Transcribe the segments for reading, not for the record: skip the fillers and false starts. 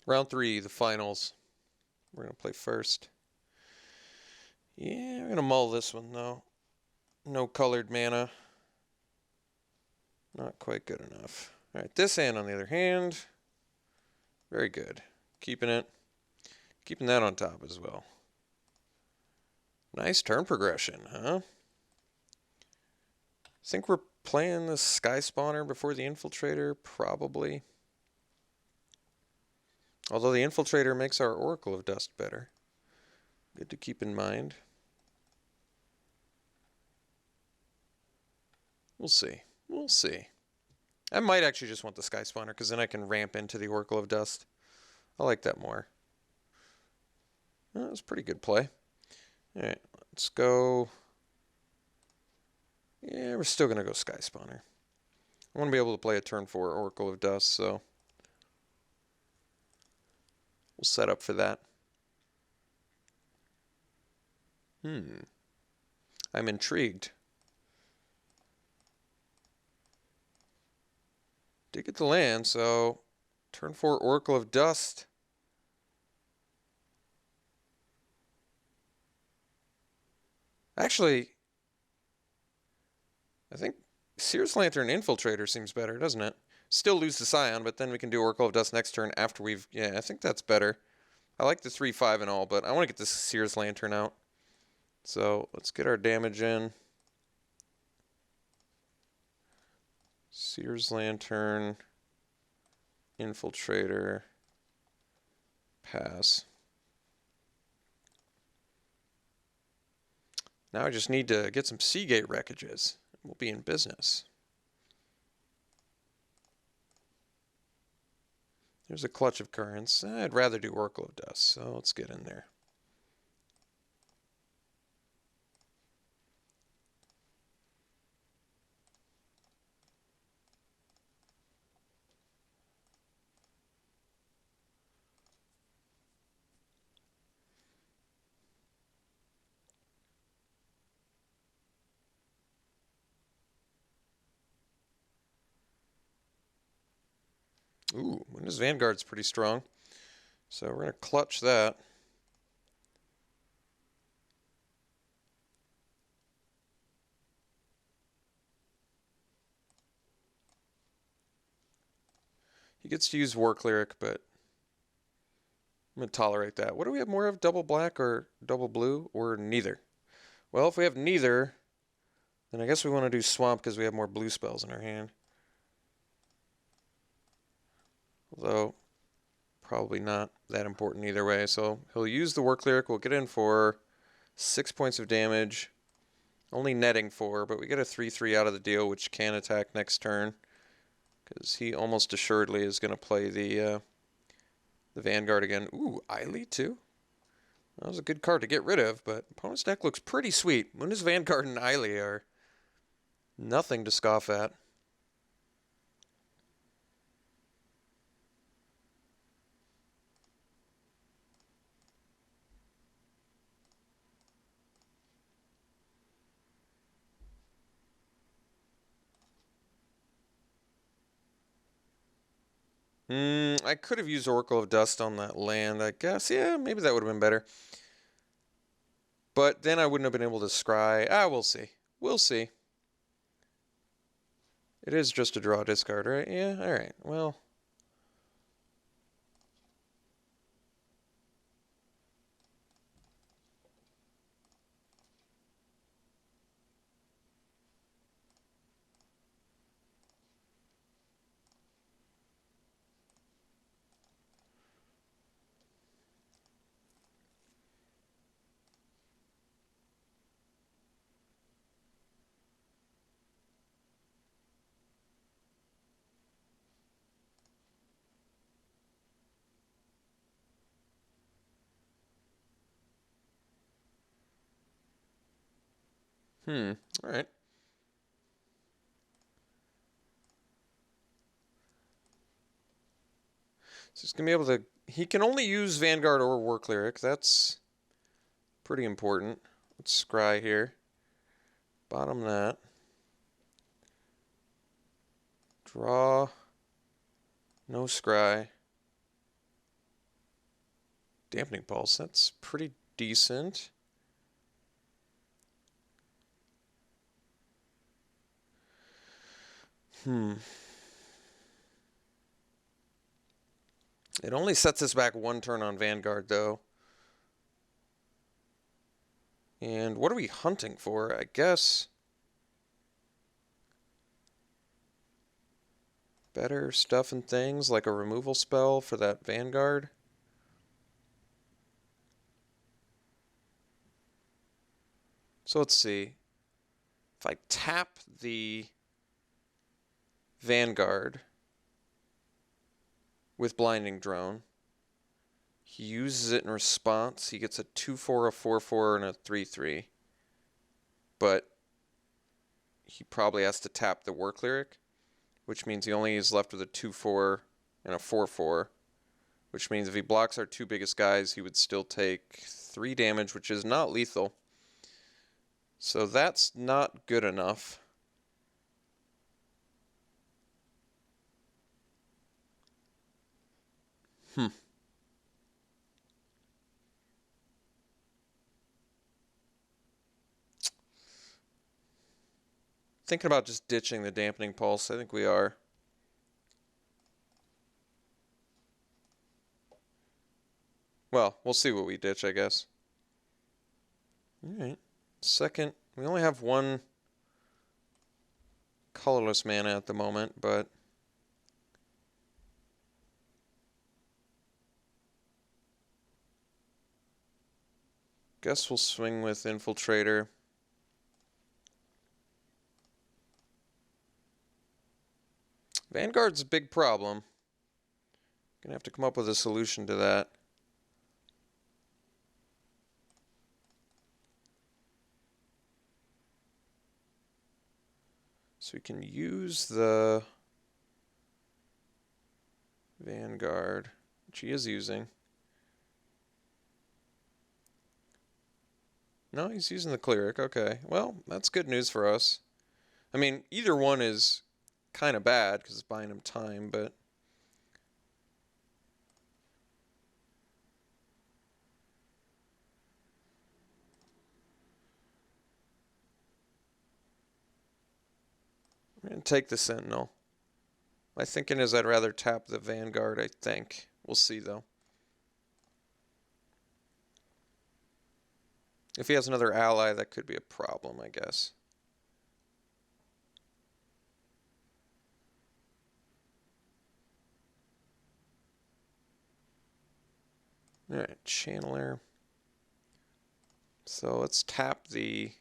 Round 3, the finals. We're going to play first. Yeah, we're going to mull this one, though. No colored mana. Not quite good enough. Alright, this hand, on the other hand, very good. Keeping it. Keeping that on top as well. Nice turn progression, huh? Think we're playing the Sky Spawner before the Infiltrator? Probably. Although the Infiltrator makes our Oracle of Dust better. Good to keep in mind. We'll see. We'll see. I might actually just want the Sky Spawner, because then I can ramp into the Oracle of Dust. I like that more. That was a pretty good play. Alright, let's go. Yeah, we're still going to go Sky Spawner. I want to be able to play a turn 4 Oracle of Dust, so we'll set up for that. I'm intrigued. Did get the land, so turn 4 Oracle of Dust. Actually, I think Seer's Lantern Infiltrator seems better, doesn't it? Still lose the Scion, but then we can do Oracle of Dust next turn after we've... Yeah, I think that's better. I like the 3-5 and all, but I want to get this Seer's Lantern out. So let's get our damage in. Seer's Lantern, Infiltrator, pass. Now I just need to get some Seagate wreckages. We'll be in business. There's a clutch of currents. I'd rather do Oracle of Dust, so let's get in there. Ooh, Inez Vanguard's pretty strong. So we're going to clutch that. He gets to use War Cleric, but I'm going to tolerate that. What do we have more of? Double black or double blue? Or neither? Well, if we have neither, then I guess we want to do Swamp because we have more blue spells in our hand. Although, probably not that important either way. So he'll use the War Cleric. We'll get in for 6 points of damage. Only netting 4, but we get a 3-3 out of the deal, which can attack next turn. Because he almost assuredly is going to play the Vanguard again. Ooh, Eiley too? That was a good card to get rid of, but opponent's deck looks pretty sweet. Inez Vanguard and Eiley are nothing to scoff at. I could have used Oracle of Dust on that land, I guess. Yeah, maybe that would have been better. But then I wouldn't have been able to scry. We'll see. We'll see. It is just a draw discard, right? Yeah, alright. Well. Alright. So he's going to be able to... He can only use Vanguard or War Cleric. That's pretty important. Let's scry here. Bottom that. Draw. No scry. Dampening pulse, that's pretty decent. It only sets us back 1 turn on Vanguard, though. And what are we hunting for? I guess better stuff and things, like a removal spell for that Vanguard. So let's see. If I tap the Vanguard with Blinding Drone, he uses it in response. He gets a 2/4, a 4/4, and a 3/3. But he probably has to tap the Work Lyric, which means he only is left with a 2/4 and a 4/4, which means if he blocks our 2 biggest guys, he would still take 3 damage, which is not lethal. So that's not good enough. Thinking about just ditching the Dampening Pulse. I think we are. Well, we'll see what we ditch, I guess. Alright. Second, we only have 1 colorless mana at the moment, but guess we'll swing with Infiltrator. Vanguard's a big problem. Gonna have to come up with a solution to that. So we can use the Vanguard, which he is using. No, he's using the Cleric. Okay. Well, that's good news for us. I mean, either one is kind of bad because it's buying him time, but I'm going to take the Sentinel. My thinking is I'd rather tap the Vanguard, I think. We'll see, though. If he has another ally, that could be a problem, I guess. Alright, Channeler. So let's tap the...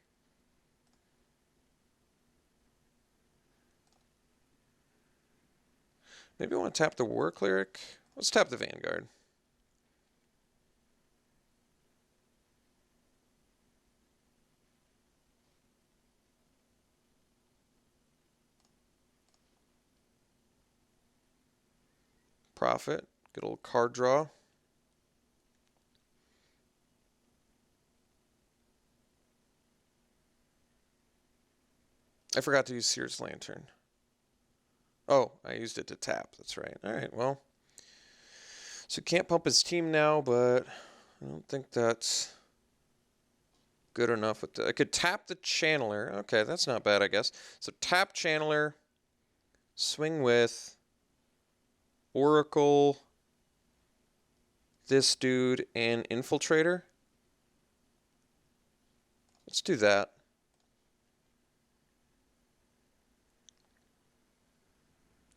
Maybe I want to tap the Work Lyric. Let's tap the Vanguard. Profit. Good old card draw. I forgot to use Seer's Lantern. Oh, I used it to tap. That's right. All right, well. So can't pump his team now, but I don't think that's good enough. With I could tap the Channeler. Okay, that's not bad, I guess. So tap Channeler, swing with Oracle, this dude, and Infiltrator. Let's do that.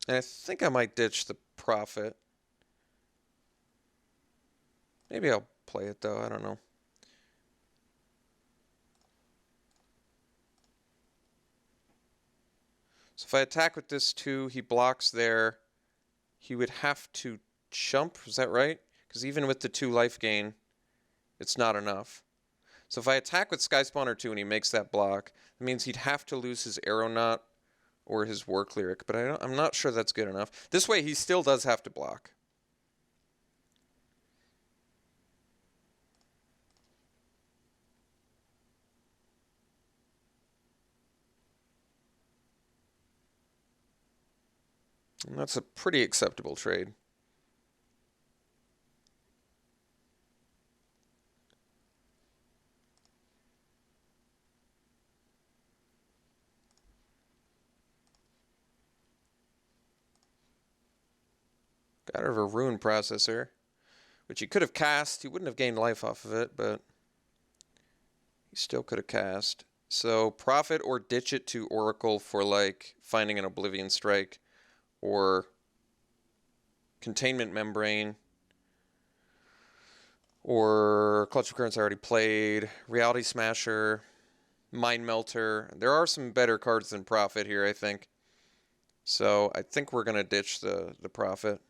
And I think I might ditch the Prophet. Maybe I'll play it, though. I don't know. So if I attack with this 2, he blocks there. He would have to jump. Is that right? Because even with the 2 life gain, it's not enough. So if I attack with Sky Spawner 2 and he makes that block, that means he'd have to lose his Aeronaut or his Work Lyric. But I'm not sure that's good enough. This way, he still does have to block. And that's a pretty acceptable trade. Got rid of a rune processor, which he could have cast. He wouldn't have gained life off of it, but he still could have cast. So profit or ditch it to Oracle for like finding an Oblivion Strike or Containment Membrane or Clutch of Currents I already played, Reality Smasher, Mind Melter. There are some better cards than profit here, I think. So I think we're going to ditch the profit.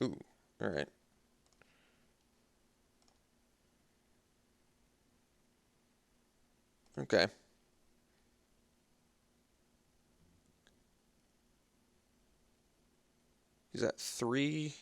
Ooh, all right. Okay. He's at 3.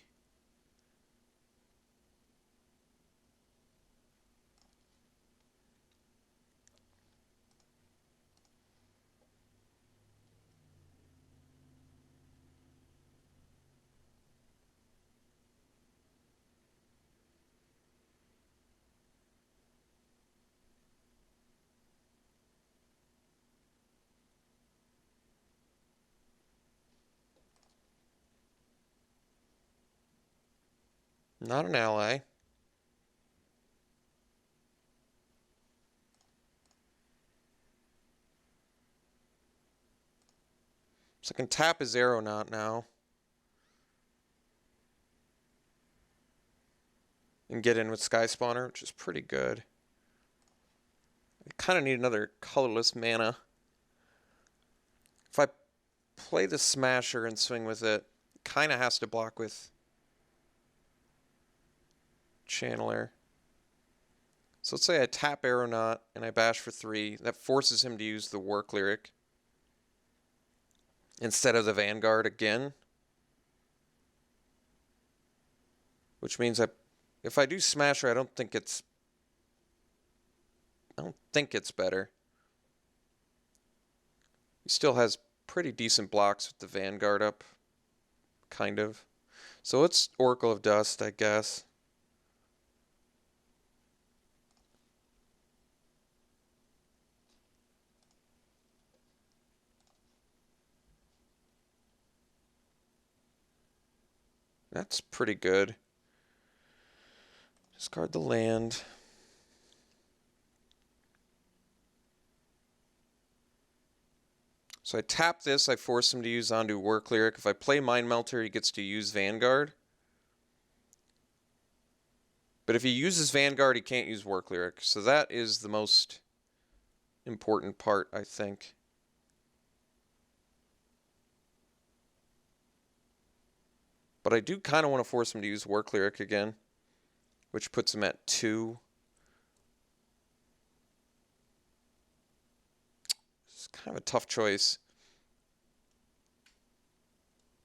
Not an ally. So I can tap his Aeronaut now. And get in with Sky Spawner, which is pretty good. I kind of need another colorless mana. If I play the Smasher and swing with it, kind of has to block with Channeler. So let's say I tap Aeronaut and I bash for 3. That forces him to use the Work Lyric instead of the Vanguard again. Which means if I do Smasher, I don't think it's better. He still has pretty decent blocks with the Vanguard up, kind of. So it's Oracle of Dust, I guess. That's pretty good. Discard the land. So I tap this, I force him to use onto Work Lyric. If I play Mind Melter, he gets to use Vanguard. But if he uses Vanguard, he can't use Work Lyric. So that is the most important part, I think. But I do kind of want to force him to use Work Lyric again, which puts him at 2. It's kind of a tough choice.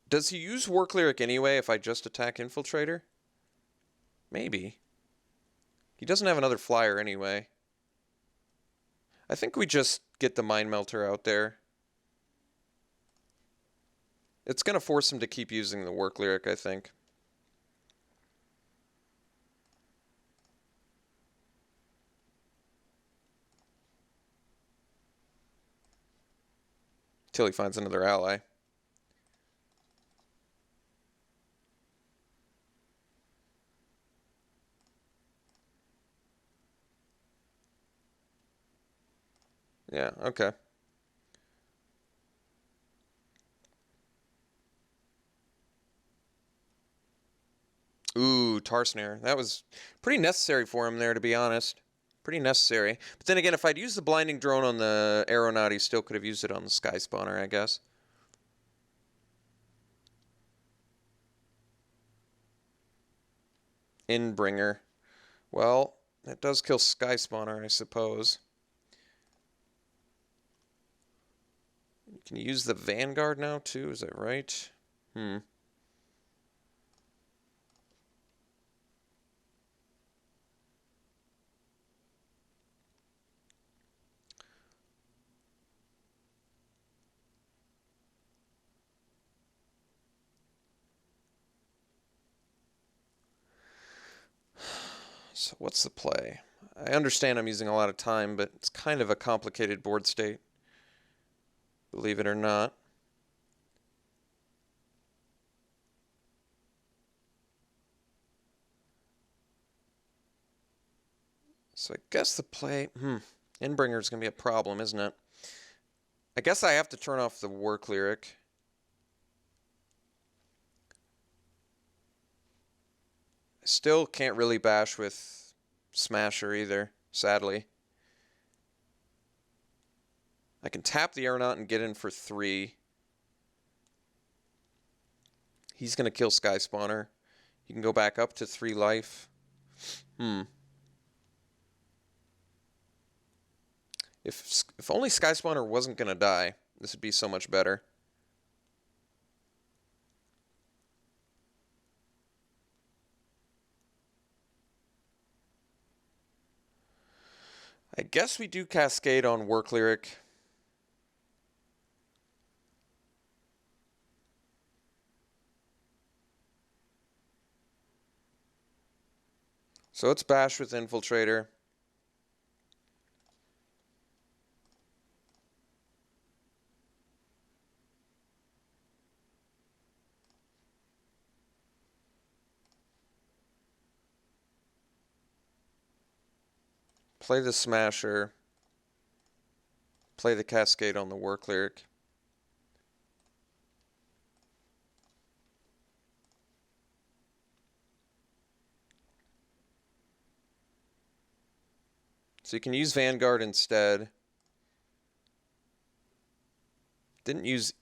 Does he use Work Lyric anyway if I just attack Infiltrator? Maybe. He doesn't have another flyer anyway. I think we just get the Mind Melter out there. It's going to force him to keep using the Work Lyric, I think. Till he finds another ally. Yeah, okay. Ooh, Tar Snare. That was pretty necessary for him there, to be honest. Pretty necessary. But then again, if I'd used the Blinding Drone on the Aeronaut, he still could have used it on the Sky Spawner, I guess. Inbringer. Well, that does kill Sky Spawner, I suppose. You can use the Vanguard now, too, is that right? So what's the play? I understand I'm using a lot of time, but it's kind of a complicated board state. believe it or not. So I guess the play, Endbringer is going to be a problem, isn't it? I guess I have to turn off the work lyric. I still can't really bash with Smasher either, sadly. I can tap the Aeronaut and get in for 3. He's going to kill Sky Spawner. You can go back up to 3 life. If only Sky Spawner wasn't going to die, this would be so much better. I guess we do Cascade on Work Lyric. So let's bash with Infiltrator. Play the Smasher. Play the Cascade on the Work Lyric. So you can use Vanguard instead. Didn't use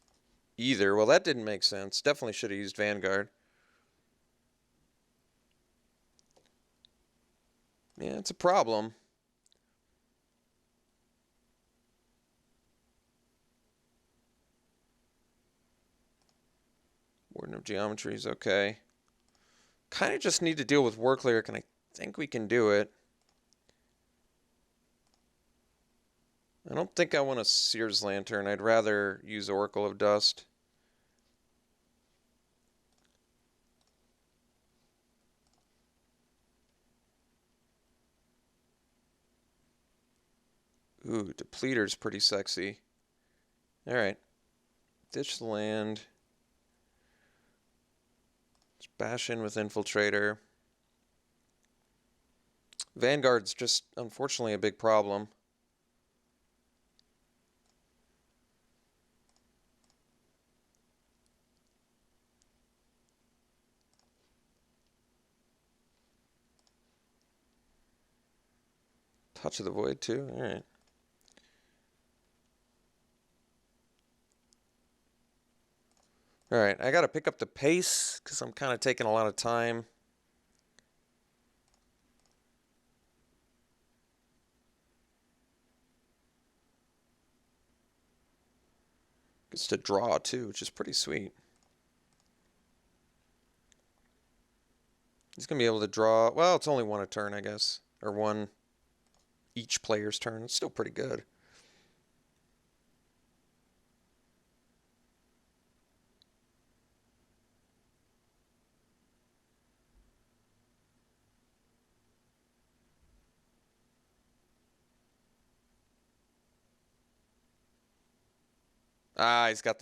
either. Well, that didn't make sense. Definitely should have used Vanguard. Yeah, it's a problem. Warden of Geometry is okay. Kind of just need to deal with Work Lyric, and I think we can do it. I don't think I want a Sears Lantern. I'd rather use Oracle of Dust. Ooh, Depleter's pretty sexy. Alright. Ditch the land. Let's bash in with Infiltrator. Vanguard's just, unfortunately, a big problem. Touch of the Void, too? Alright. Alright, I gotta pick up the pace, because I'm kind of taking a lot of time. Gets to draw, too, which is pretty sweet. He's going to be able to draw, well, it's only 1 a turn, I guess. Or 1 each player's turn. It's still pretty good. Ah, he's got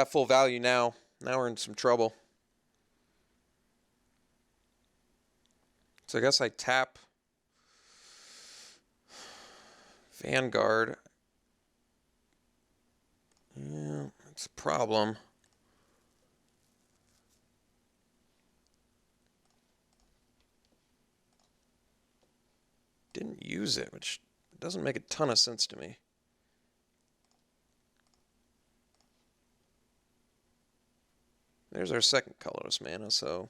full value now. Now we're in some trouble. So I guess I tap Vanguard. Yeah, it's a problem. Didn't use it, which doesn't make a ton of sense to me. There's our second colorless mana, so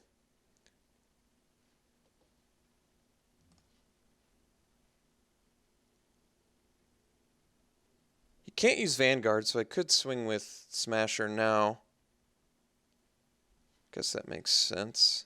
he can't use Vanguard, so I could swing with Smasher now. Guess that makes sense.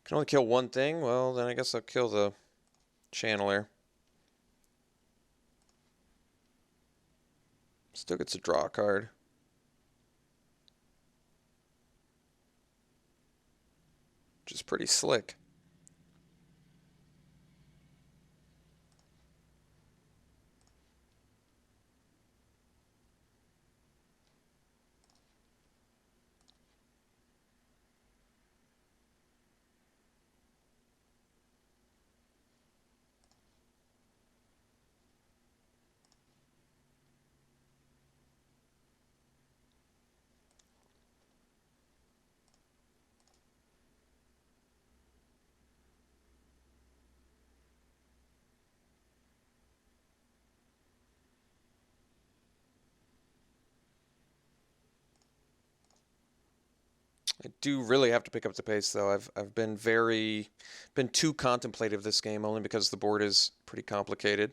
Can only kill one thing? Well, then I guess I'll kill the channeler. Still gets a draw card. Which is pretty slick. I do really have to pick up the pace, though. I've been too contemplative this game, only because the board is pretty complicated.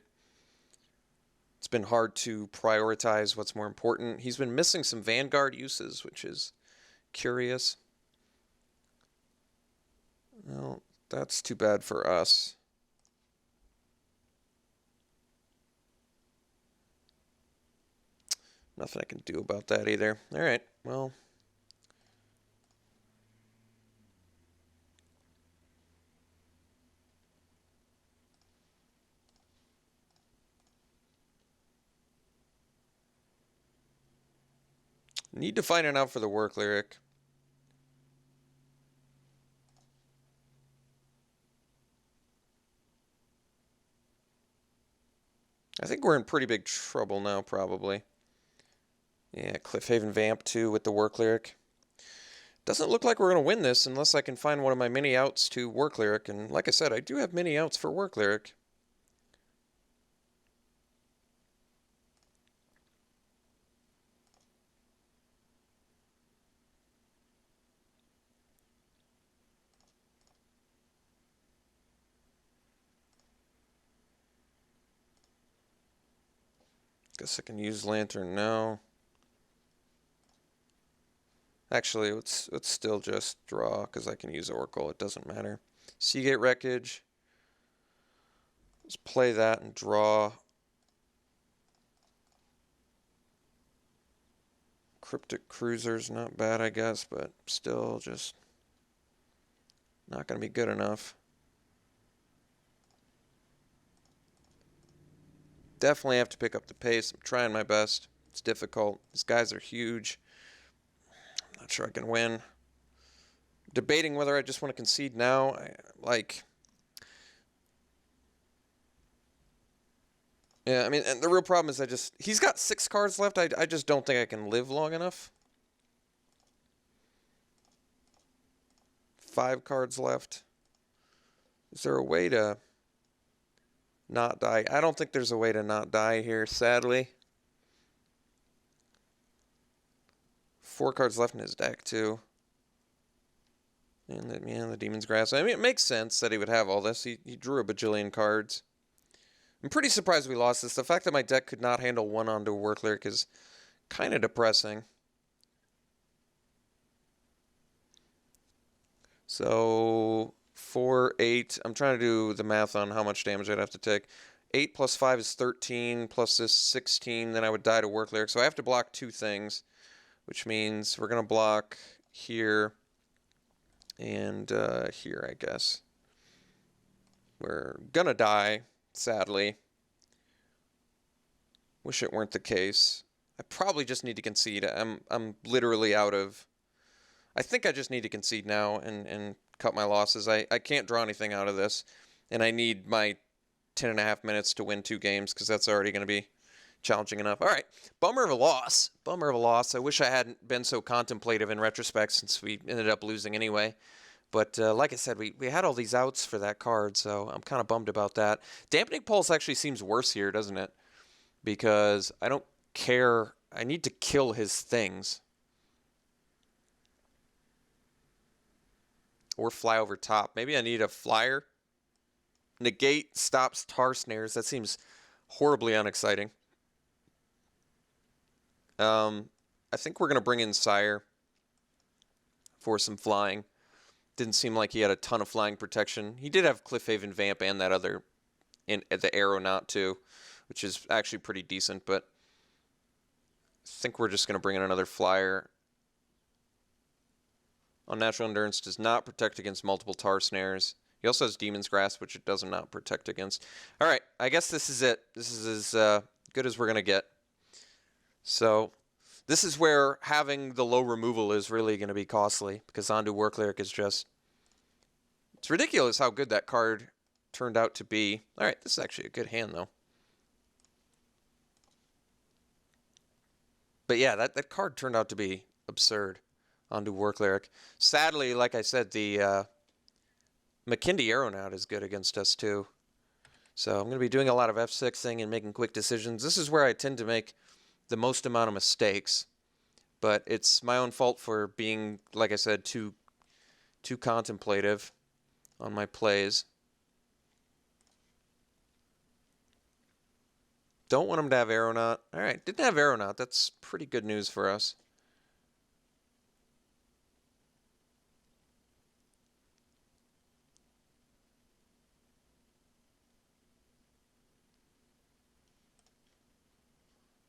It's been hard to prioritize what's more important. He's been missing some Vanguard uses, which is curious. Well, that's too bad for us. Nothing I can do about that either. All right, well. Need to find it out for the work lyric. I think we're in pretty big trouble now, probably. Yeah, Cliffhaven Vamp too with the work lyric. Doesn't look like we're going to win this unless I can find one of my mini outs to work lyric. And like I said, I do have mini outs for work lyric. Guess I can use Lantern now. Actually, let's still just draw because I can use Oracle. It doesn't matter. Seagate Wreckage. Let's play that and draw. Cryptic Cruiser's not bad, I guess, but still just not going to be good enough. Definitely have to pick up the pace. I'm trying my best. It's difficult. These guys are huge. I'm not sure I can win. Debating whether I just want to concede now. Yeah, I mean, and the real problem is he's got 6 cards left. I just don't think I can live long enough. 5 cards left. Is there a way to not die? I don't think there's a way to not die here, sadly. 4 cards left in his deck, too. And the Demon's Grasp. I mean, it makes sense that he would have all this. He drew a bajillion cards. I'm pretty surprised we lost this. The fact that my deck could not handle one onto a work lyric is kind of depressing. So 4, 8. I'm trying to do the math on how much damage I'd have to take. 8 plus 5 is 13, plus this 16, then I would die to work lyric. So I have to block 2 things, which means we're going to block here and here, I guess. We're going to die, sadly. Wish it weren't the case. I probably just need to concede. I'm literally out of... I think I just need to concede now and cut my losses. I can't draw anything out of this, and I need my 10.5 minutes to win 2 games because that's already going to be challenging enough. All right, bummer of a loss. Bummer of a loss. I wish I hadn't been so contemplative in retrospect since we ended up losing anyway. But like I said, we had all these outs for that card, so I'm kind of bummed about that. Dampening Pulse actually seems worse here, doesn't it? Because I don't care. I need to kill his things. Or fly over top. Maybe I need a flyer. Negate stops tar snares. That seems horribly unexciting. I think we're going to bring in Sire for some flying. Didn't seem like he had a ton of flying protection. He did have Cliffhaven Vamp and that other, the Aeronaut too, which is actually pretty decent, but I think we're just going to bring in another flyer. Unnatural Endurance does not protect against multiple tar snares. He also has Demon's Grasp, which it does not protect against. All right, I guess this is it. This is as good as we're going to get. So this is where having the low removal is really going to be costly, because Ondu War Cleric is just... It's ridiculous how good that card turned out to be. All right, this is actually a good hand, though. But yeah, that card turned out to be absurd. Ondu War Cleric. Sadly, like I said, the McKindy Aeronaut is good against us, too. So I'm going to be doing a lot of F6ing and making quick decisions. This is where I tend to make the most amount of mistakes. But it's my own fault for being, like I said, too contemplative on my plays. Don't want him to have Aeronaut. All right, didn't have Aeronaut. That's pretty good news for us.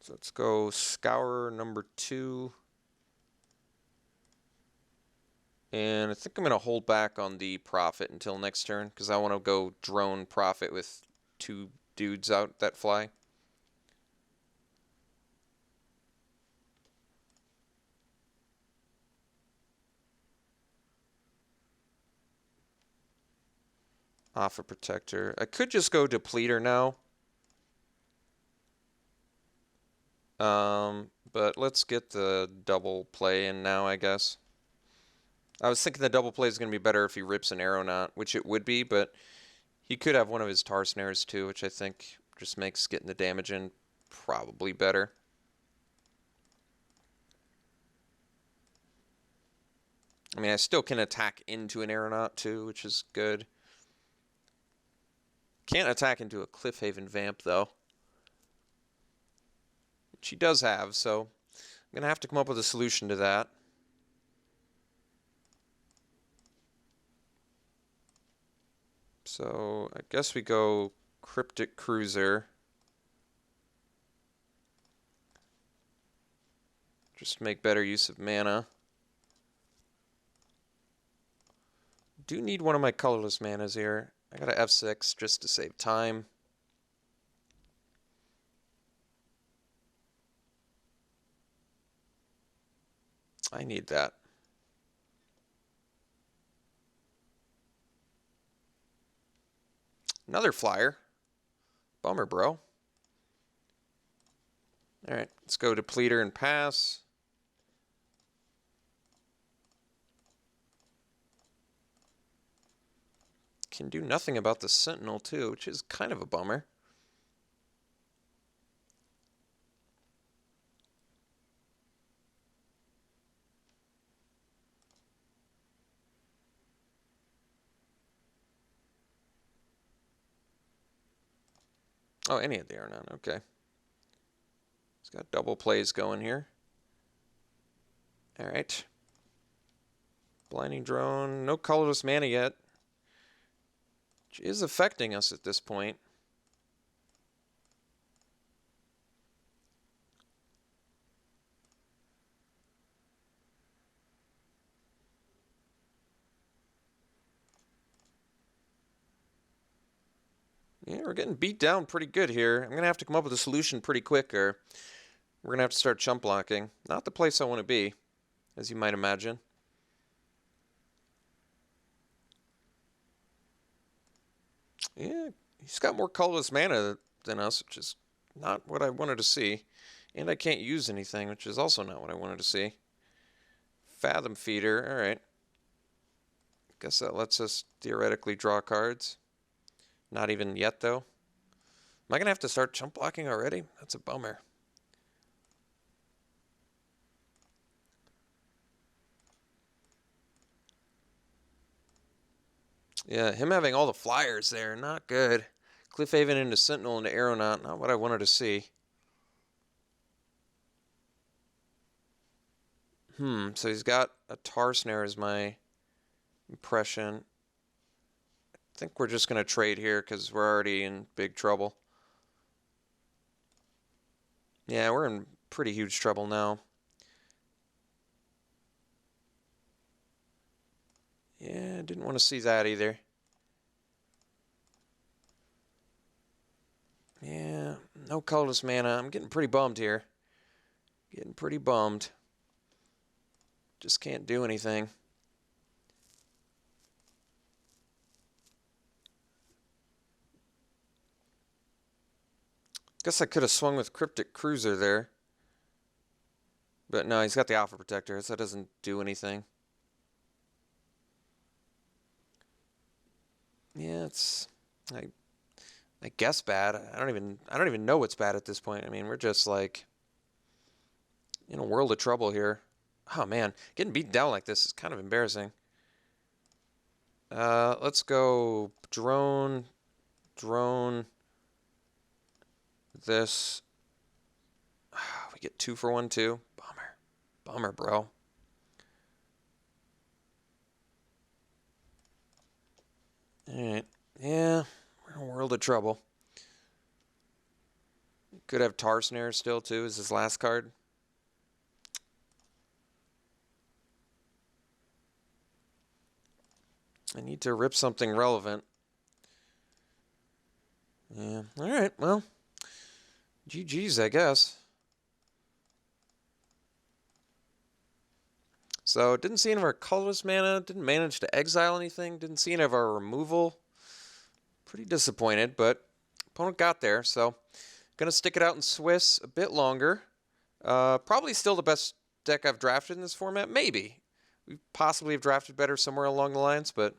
So let's go Scourer number 2. And I think I'm going to hold back on the Prophet until next turn, because I want to go drone Prophet with 2 dudes out that fly. Offer Protector. I could just go Depleter now. But let's get the double play in now, I guess. I was thinking the double play is going to be better if he rips an Aeronaut, which it would be, but he could have one of his tar snares too, which I think just makes getting the damage in probably better. I mean, I still can attack into an Aeronaut too, which is good. Can't attack into a Cliffhaven Vamp, though. Which he does have, so I'm going to have to come up with a solution to that. So I guess we go Cryptic Cruiser. Just make better use of mana. Do need one of my colorless manas here. I got an F6 just to save time. I need that. Another flyer. Bummer, bro. Alright, let's go Depleter and pass. Can do nothing about the Sentinel, too, which is kind of a bummer. Oh, any of the Aeronaut, okay. It's got double plays going here. Alright. Blinding Drone, no colorless mana yet. Which is affecting us at this point. Yeah, we're getting beat down pretty good here. I'm going to have to come up with a solution pretty quick, or we're going to have to start chump blocking. Not the place I want to be, as you might imagine. Yeah, he's got more colorless mana than us, which is not what I wanted to see. And I can't use anything, which is also not what I wanted to see. Fathom Feeder, alright. Guess that lets us theoretically draw cards. Not even yet, though. Am I going to have to start chump blocking already? That's a bummer. Yeah, him having all the flyers there, not good. Cliffhaven into Sentinel into Aeronaut, not what I wanted to see. So he's got a Tar Snare as my impression. I think we're just going to trade here because we're already in big trouble. Yeah, we're in pretty huge trouble now. Yeah, didn't want to see that either. Yeah, no colorless mana. I'm getting pretty bummed here. Getting pretty bummed. Just can't do anything. Guess I could have swung with Cryptic Cruiser there. But no, he's got the Alpha Protector, so that doesn't do anything. Yeah, it's I guess bad. I don't even know what's bad at this point. I mean, we're just like in a world of trouble here. Oh man, getting beaten down like this is kind of embarrassing. Let's go drone, this. We get 2 for 1 too. Bummer, bro. Alright. Yeah, we're in a world of trouble. Could have Tar Snare still too as his last card. I need to rip something relevant. Yeah. Alright, well. GG's, I guess. So, didn't see any of our colorless mana, didn't manage to exile anything, didn't see any of our removal. Pretty disappointed, but opponent got there, so gonna stick it out in Swiss a bit longer. Probably still the best deck I've drafted in this format, maybe. We possibly have drafted better somewhere along the lines, but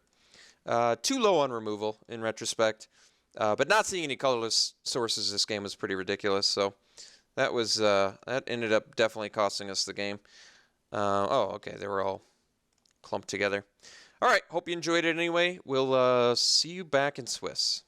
too low on removal in retrospect. But not seeing any colorless sources this game was pretty ridiculous, so that was that ended up definitely costing us the game. Oh, okay, they were all clumped together. All right, hope you enjoyed it anyway. We'll see you back in Swiss.